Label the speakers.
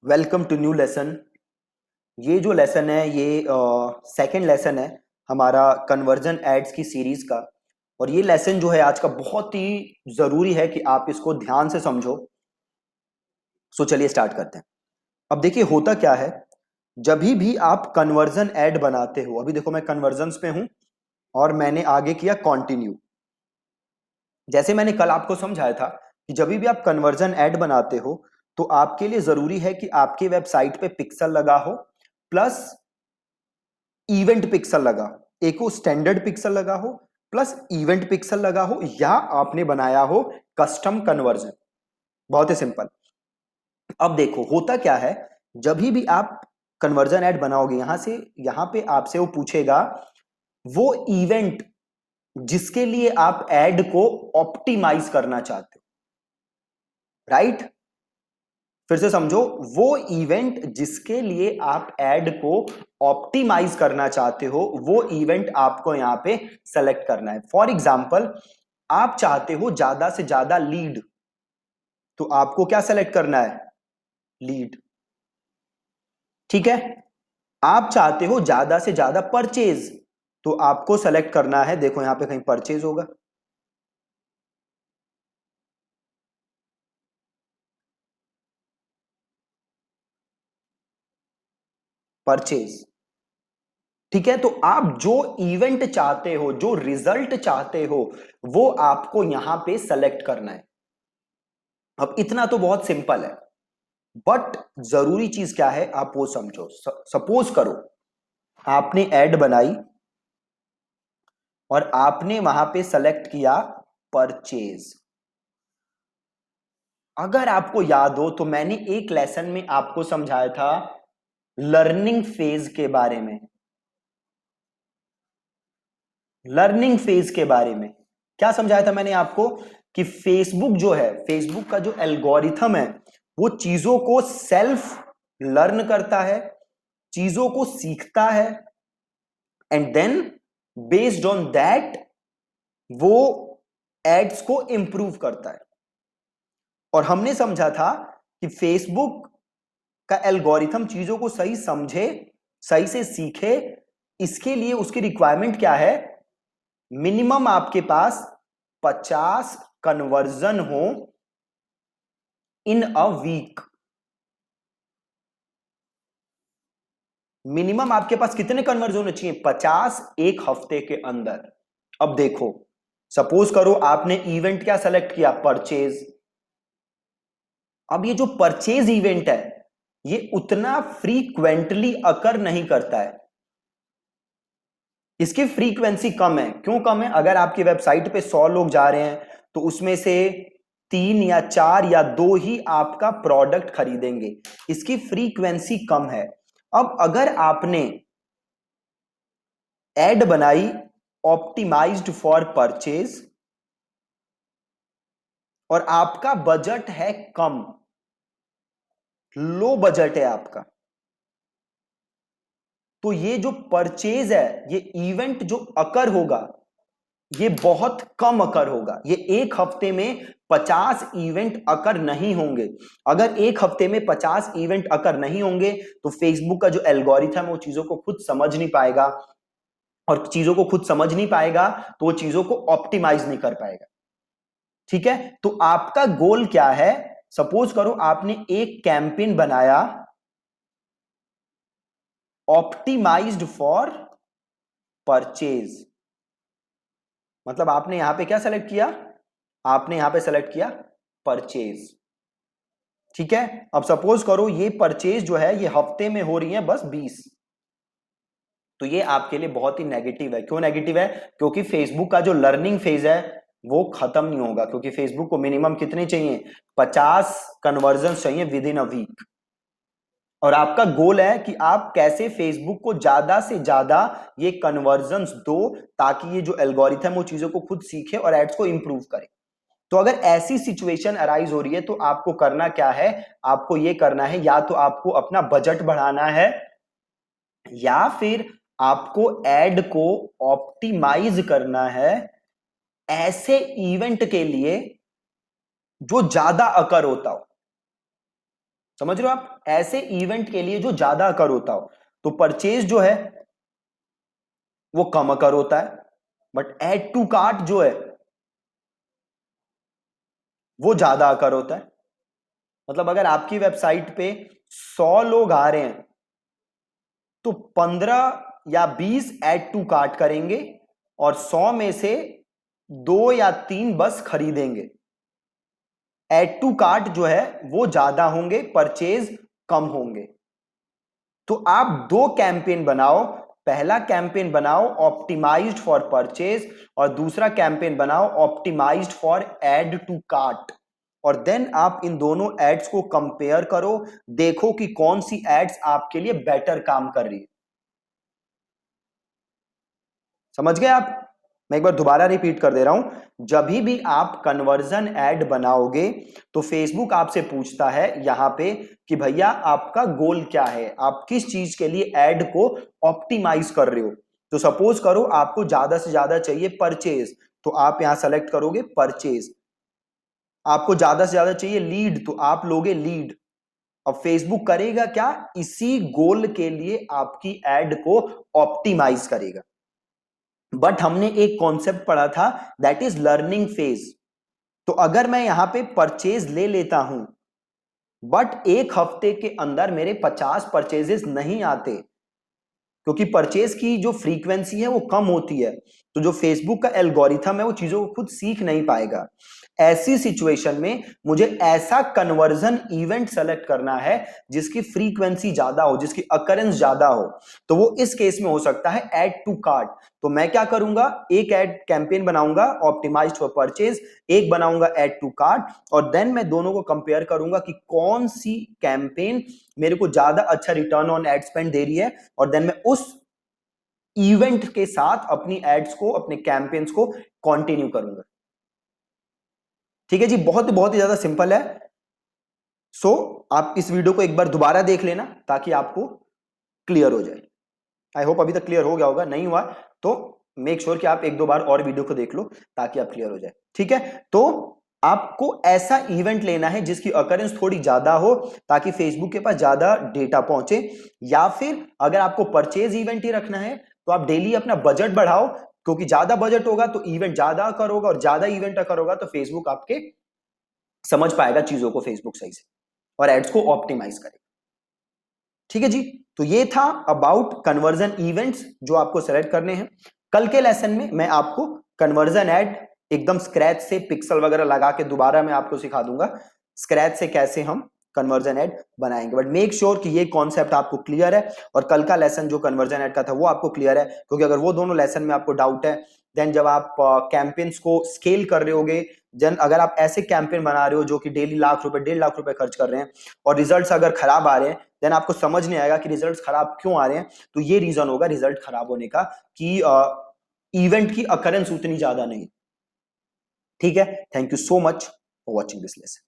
Speaker 1: Welcome to new lesson. ये जो lesson है ये सेकंड लेसन है हमारा कन्वर्जन एड्स की सीरीज का। और ये लेसन जो है आज का बहुत ही जरूरी है कि आप इसको ध्यान से समझो। सो चलिए स्टार्ट करते हैं। अब देखिए होता क्या है, जब भी आप कन्वर्जन एड बनाते हो, अभी देखो मैं कन्वर्जन्स पे हूं और मैंने आगे किया कंटिन्यू। जैसे मैंने कल आपको समझाया था कि जब भी आप कन्वर्जन ऐड बनाते हो तो आपके लिए जरूरी है कि आपकी वेबसाइट पे पिक्सल लगा हो प्लस इवेंट पिक्सल लगा हो, एक वो स्टैंडर्ड पिक्सल लगा हो प्लस इवेंट पिक्सल लगा हो, या आपने बनाया हो कस्टम कन्वर्जन। बहुत ही सिंपल। अब देखो होता क्या है, जब भी आप कन्वर्जन ऐड बनाओगे यहां से यहां पे आपसे वो पूछेगा वो इवेंट जिसके लिए आप ऐड को ऑप्टिमाइज करना चाहते हो। राइट? फिर से समझो, वो इवेंट जिसके लिए आप ऐड को ऑप्टिमाइज करना चाहते हो वो इवेंट आपको यहां पे सेलेक्ट करना है। फॉर एग्जांपल, आप चाहते हो ज्यादा से ज्यादा लीड, तो आपको क्या सेलेक्ट करना है? लीड। ठीक है। आप चाहते हो ज्यादा से ज्यादा परचेज, तो आपको सेलेक्ट करना है, देखो यहां पे कहीं परचेज होगा, परचेज। ठीक है। तो आप जो इवेंट चाहते हो, जो रिजल्ट चाहते हो, वो आपको यहां पे सेलेक्ट करना है। अब इतना तो बहुत सिंपल है, बट जरूरी चीज क्या है आप वो समझो। सपोज करो आपने ऐड बनाई और आपने वहां पे सेलेक्ट किया परचेज। अगर आपको याद हो तो मैंने एक लेसन में आपको समझाया था लर्निंग फेज के बारे में। लर्निंग फेज के बारे में क्या समझाया था मैंने आपको? कि फेसबुक जो है, फेसबुक का जो एल्गोरिथम है, वो चीजों को सेल्फ लर्न करता है, चीजों को सीखता है, and then based on that वो एड्स को इंप्रूव करता है। और हमने समझा था कि फेसबुक का एल्गोरिथम चीजों को सही समझे, सही से सीखे, इसके लिए उसकी रिक्वायरमेंट क्या है? मिनिमम आपके पास 50 कन्वर्जन हो इन अ वीक। मिनिमम आपके पास कितने कन्वर्जन होने चाहिए? 50 एक हफ्ते के अंदर। अब देखो, सपोज करो आपने इवेंट क्या सेलेक्ट किया? परचेज। अब ये जो परचेज इवेंट है ये उतना फ्रीक्वेंटली अकर नहीं करता है, इसकी फ्रीक्वेंसी कम है। क्यों कम है? अगर आपकी वेबसाइट पे 100 लोग जा रहे हैं तो उसमें से 3 या 4 या 2 ही आपका प्रोडक्ट खरीदेंगे, इसकी फ्रीक्वेंसी कम है। अब अगर आपने एड बनाई ऑप्टिमाइज्ड फॉर परचेज और आपका बजट है कम, लो बजट है आपका, तो ये जो परचेज है, ये इवेंट जो अकर होगा ये बहुत कम अकर होगा। ये एक हफ्ते में 50 इवेंट अकर नहीं होंगे। अगर एक हफ्ते में 50 इवेंट अकर नहीं होंगे तो फेसबुक का जो एल्गोरिथम है वो चीजों को खुद समझ नहीं पाएगा, और चीजों को खुद समझ नहीं पाएगा तो वो चीजों को ऑप्टिमाइज नहीं कर पाएगा। ठीक है। तो आपका गोल क्या है? सपोज करो आपने एक कैंपेन बनाया ऑप्टिमाइज्ड फॉर परचेज, मतलब आपने यहां पे क्या सेलेक्ट किया? आपने यहां पे सेलेक्ट किया परचेज। ठीक है। अब सपोज करो ये परचेज जो है ये हफ्ते में हो रही है बस 20, तो ये आपके लिए बहुत ही नेगेटिव है। क्यों नेगेटिव है? क्योंकि फेसबुक का जो लर्निंग फेज है वो खत्म नहीं होगा, क्योंकि फेसबुक को मिनिमम कितने चाहिए? 50 कन्वर्जन चाहिए विद इन अ वीक। और आपका गोल है कि आप कैसे फेसबुक को ज्यादा से ज्यादा ये कन्वर्जन्स दो, ताकि ये जो एल्गोरिथम वो चीजों को खुद सीखे और एड्स को इंप्रूव करे। तो अगर ऐसी सिचुएशन अराइज हो रही है तो आपको करना क्या है? आपको ये करना है, या तो आपको अपना बजट बढ़ाना है या फिर आपको एड को ऑप्टिमाइज करना है ऐसे इवेंट के लिए जो ज्यादा अकर होता हो। समझ रहे हो आप? ऐसे इवेंट के लिए जो ज्यादा अकर होता हो, तो परचेज जो है वो कम अकर होता है, बट ऐड टू कार्ट जो है वो ज्यादा अकर होता है। मतलब अगर आपकी वेबसाइट पे 100 लोग आ रहे हैं तो 15 या 20 ऐड टू कार्ट करेंगे और 100 में से 2 या 3 बस खरीदेंगे। ऐड टू कार्ट जो है वो ज्यादा होंगे, परचेज कम होंगे। तो आप दो कैंपेन बनाओ। पहला कैंपेन बनाओ ऑप्टिमाइज्ड फॉर परचेज और दूसरा कैंपेन बनाओ optimised for add to cart. और देन आप इन दोनों एड्स को कंपेयर करो, देखो कि कौन सी एड्स आपके लिए बेटर काम कर रही है। समझ गए आप? मैं एक बार दोबारा रिपीट कर दे रहा हूं, जब भी आप कन्वर्जन ऐड बनाओगे तो फेसबुक आपसे पूछता है यहां पे कि भैया आपका गोल क्या है, आप किस चीज के लिए ऐड को ऑप्टिमाइज कर रहे हो। तो सपोज करो आपको ज्यादा से ज्यादा चाहिए परचेज, तो आप यहां सेलेक्ट करोगे परचेज। आपको ज्यादा से ज्यादा चाहिए लीड, तो आप लोगे लीड। अब फेसबुक करेगा क्या, इसी गोल के लिए आपकी ऐड को ऑप्टिमाइज करेगा। बट हमने एक कॉन्सेप्ट पढ़ा था, दैट इज लर्निंग फेज। तो अगर मैं यहां पे परचेज ले लेता हूं बट एक हफ्ते के अंदर मेरे 50 परचेजेस नहीं आते, क्योंकि परचेज की जो फ्रीक्वेंसी है वो कम होती है, तो जो फेसबुक का एल्गोरिथम है वो चीजों को खुद सीख नहीं पाएगा। ऐसी सिचुएशन में मुझे ऐसा कन्वर्जन इवेंट सेलेक्ट करना है जिसकी फ्रीक्वेंसी ज्यादा हो, जिसकी अकरेंस ज्यादा हो। तो वो इस केस में हो सकता है ऐड टू कार्ट। तो मैं क्या करूंगा, एक ऐड कैंपेन बनाऊंगा ऑप्टिमाइज्ड फॉर परचेज, एक बनाऊंगा ऐड टू कार्ट, और देन मैं दोनों को कंपेयर करूंगा कि कौन सी कैंपेन मेरे को ज्यादा अच्छा रिटर्न ऑन एड स्पेंड दे रही है, और देन मैं उस इवेंट के साथ अपनी एड्स को, अपने कैंपेन्स को कंटिन्यू करूंगा। ठीक है जी, बहुत बहुत ही ज्यादा सिंपल है। सो आप इस वीडियो को एक बार दोबारा देख लेना ताकि आपको क्लियर हो जाए। आई होप अभी तक क्लियर हो गया होगा, नहीं हुआ तो मेक श्योर कि आप एक दो बार और वीडियो को देख लो ताकि आप क्लियर हो जाए। ठीक है, तो आपको ऐसा इवेंट लेना है जिसकी अकरेंस थोड़ी ज्यादा हो ताकि फेसबुक के पास ज्यादा डेटा पहुंचे, या फिर अगर आपको परचेज इवेंट ही रखना है तो आप डेली अपना बजट बढ़ाओ, क्योंकि ज्यादा बजट होगा तो इवेंट ज्यादा अकर होगा, और ज्यादा इवेंट अकर होगा तो फेसबुक आपके समझ पाएगा चीजों को, फेसबुक सही से, और एड्स को ऑप्टिमाइज करेगा। ठीक है जी, तो ये था अबाउट कन्वर्जन इवेंट्स जो आपको सेलेक्ट करने हैं। कल के लेसन में मैं आपको कन्वर्जन एड एकदम स्क्रैच से पिक्सल वगैरह लगा के दोबारा मैं आपको सिखा दूंगा स्क्रैच से कैसे हम कन्वर्जन एड बनाएंगे। बट मेक श्योर कि ये कॉन्सेप्ट आपको क्लियर है, और कल का लेसन जो कन्वर्जन एड का था वो आपको क्लियर है, क्योंकि अगर वो दोनों लेसन में आपको डाउट है, देन जब आप कैंपेन्स को स्केल कर रहे होगे, जन अगर आप ऐसे कैंपेन बना रहे हो जो कि डेली लाख रुपए 1.5 लाख रुपए खर्च कर रहे हैं और रिजल्ट्स अगर खराब आ रहे हैं, देन आपको समझ नहीं आएगा कि रिजल्ट्स खराब क्यों आ रहे हैं। तो ये रीजन होगा रिजल्ट खराब होने का कि इवेंट की अकरेंस उतनी ज्यादा नहीं। ठीक है, thank you so much for watching this lesson.